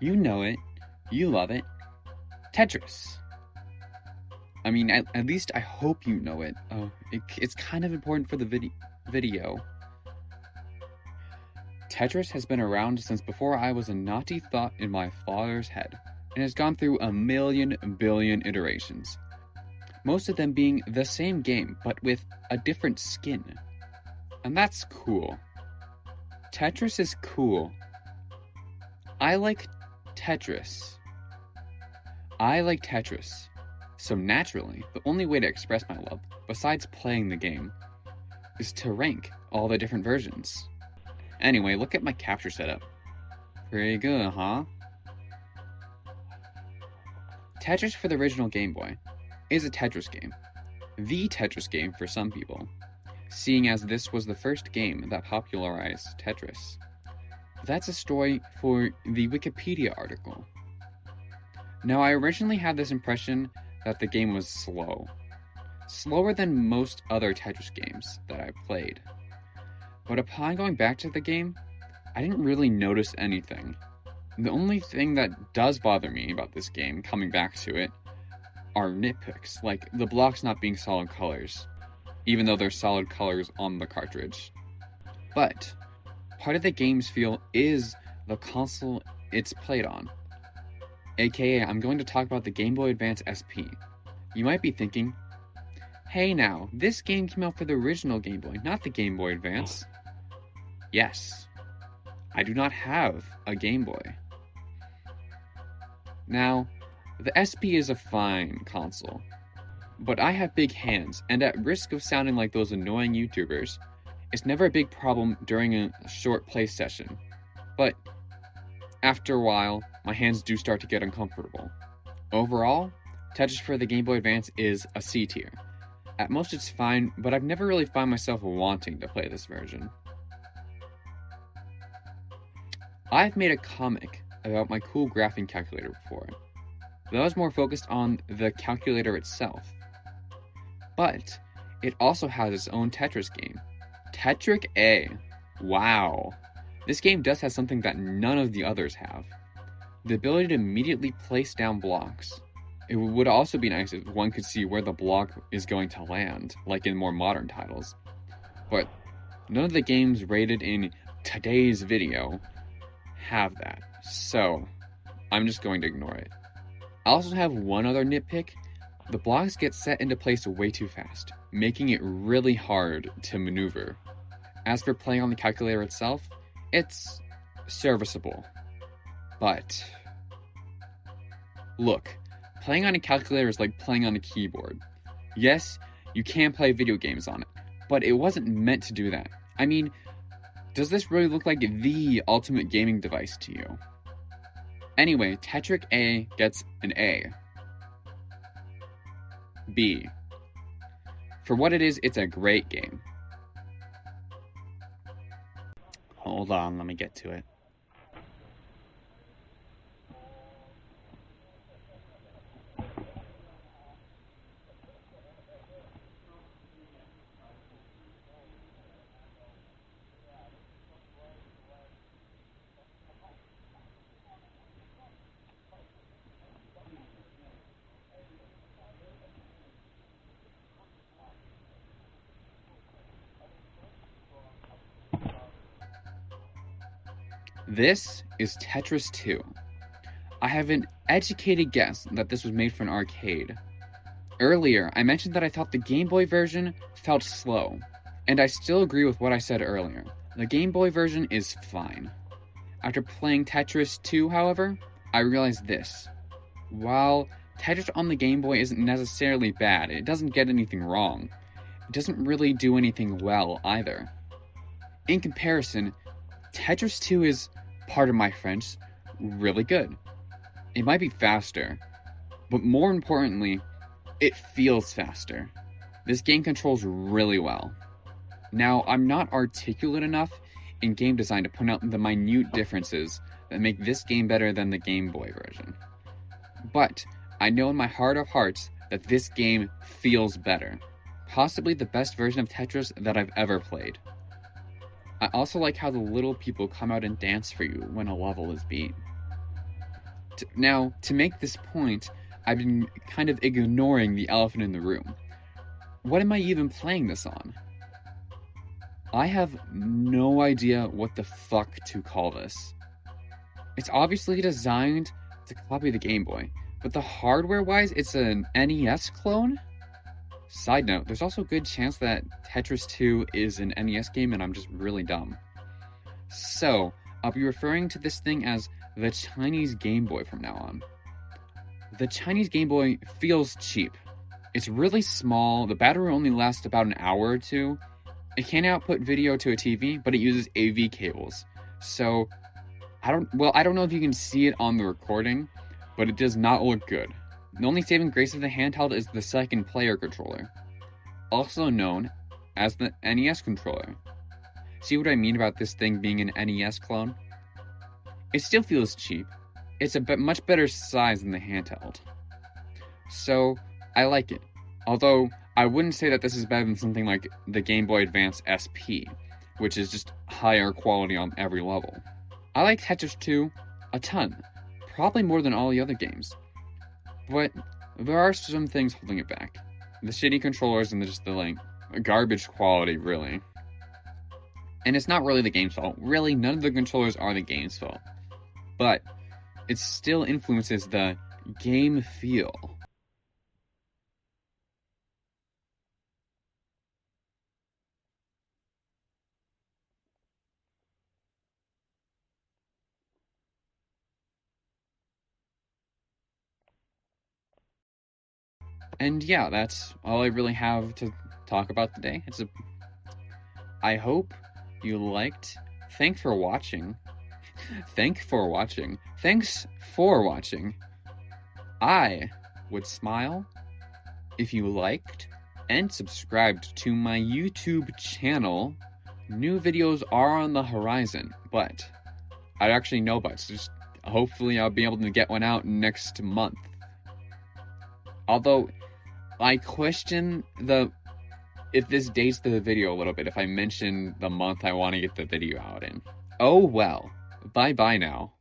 You know it. You love it. Tetris. I mean, at least I hope you know it. It's kind of important for the video. Tetris has been around since before I was a naughty thought in my father's head, and has gone through a million billion iterations. Most of them being the same game, but with a different skin. And that's cool. Tetris is cool. I like Tetris. So naturally, the only way to express my love, besides playing the game, is to rank all the different versions. Anyway, look at my capture setup. Pretty good, huh? Tetris for the original Game Boy is a Tetris game. The Tetris game for some people, seeing as this was the first game that popularized Tetris. That's a story for the Wikipedia article. Now, I originally had this impression that the game was slow. Slower than most other Tetris games that I played. But upon going back to the game, I didn't really notice anything. The only thing that does bother me about this game, coming back to it, are nitpicks, like the blocks not being solid colors, even though they're solid colors on the cartridge. But part of the game's feel is the console it's played on. AKA, I'm going to talk about the Game Boy Advance SP. You might be thinking, hey now, this game came out for the original Game Boy, not the Game Boy Advance. Yes, I do not have a Game Boy. Now, the SP is a fine console, but I have big hands, and at risk of sounding like those annoying YouTubers, it's never a big problem during a short play session, but after a while, my hands do start to get uncomfortable. Overall, Tetris for the Game Boy Advance is a C tier. At most it's fine, but I've never really found myself wanting to play this version. I've made a comic about my cool graphing calculator before, but I was more focused on the calculator itself. But it also has its own Tetris game, Tetris A. Wow. This game does have something that none of the others have. The ability to immediately place down blocks. It would also be nice if one could see where the block is going to land, like in more modern titles. But none of the games rated in today's video have that, so I'm just going to ignore it. I also have one other nitpick. The blocks get set into place way too fast, making it really hard to maneuver. As for playing on the calculator itself, it's serviceable. But look, playing on a calculator is like playing on a keyboard. Yes, you can play video games on it, but it wasn't meant to do that. I mean, does this really look like the ultimate gaming device to you? Anyway, Tetris A gets an A. B. For what it is, it's a great game. Hold on, let me get to it. This is Tetris 2. I have an educated guess that this was made for an arcade. Earlier, I mentioned that I thought the Game Boy version felt slow, and I still agree with what I said earlier. The Game Boy version is fine. After playing Tetris 2, however, I realized this. While Tetris on the Game Boy isn't necessarily bad, it doesn't get anything wrong. It doesn't really do anything well either. In comparison, Tetris 2 is, pardon my French, really good. It might be faster, but more importantly, it feels faster. This game controls really well. Now, I'm not articulate enough in game design to point out the minute differences that make this game better than the Game Boy version. But I know in my heart of hearts that this game feels better. Possibly the best version of Tetris that I've ever played. I also like how the little people come out and dance for you when a level is beat. Now, to make this point, I've been kind of ignoring the elephant in the room. What am I even playing this on? I have no idea what the fuck to call this. It's obviously designed to copy the Game Boy, but the hardware-wise, it's an NES clone? Side note, there's also a good chance that Tetris 2 is an NES game and I'm just really dumb. So, I'll be referring to this thing as the Chinese Game Boy from now on. The Chinese Game Boy feels cheap. It's really small, the battery only lasts about an hour or two. It can output video to a TV, but it uses AV cables. So, I don't know if you can see it on the recording, but it does not look good. The only saving grace of the handheld is the second player controller, also known as the NES controller. See what I mean about this thing being an NES clone? It still feels cheap. It's a much better size than the handheld. So, I like it. Although, I wouldn't say that this is better than something like the Game Boy Advance SP, which is just higher quality on every level. I like Tetris 2 a ton, probably more than all the other games. But there are some things holding it back. The shitty controllers and just the garbage quality, really. And it's not really the game's fault. Really, none of the controllers are the game's fault. But it still influences the game feel. And yeah, that's all I really have to talk about today. I hope you liked. Thanks for watching. Thanks for watching. I would smile if you liked and subscribed to my YouTube channel. New videos are on the horizon, but I actually know about it. Just hopefully I'll be able to get one out next month. Although I question if this dates the video a little bit, if I mention the month I want to get the video out in. Oh well. Bye-bye now.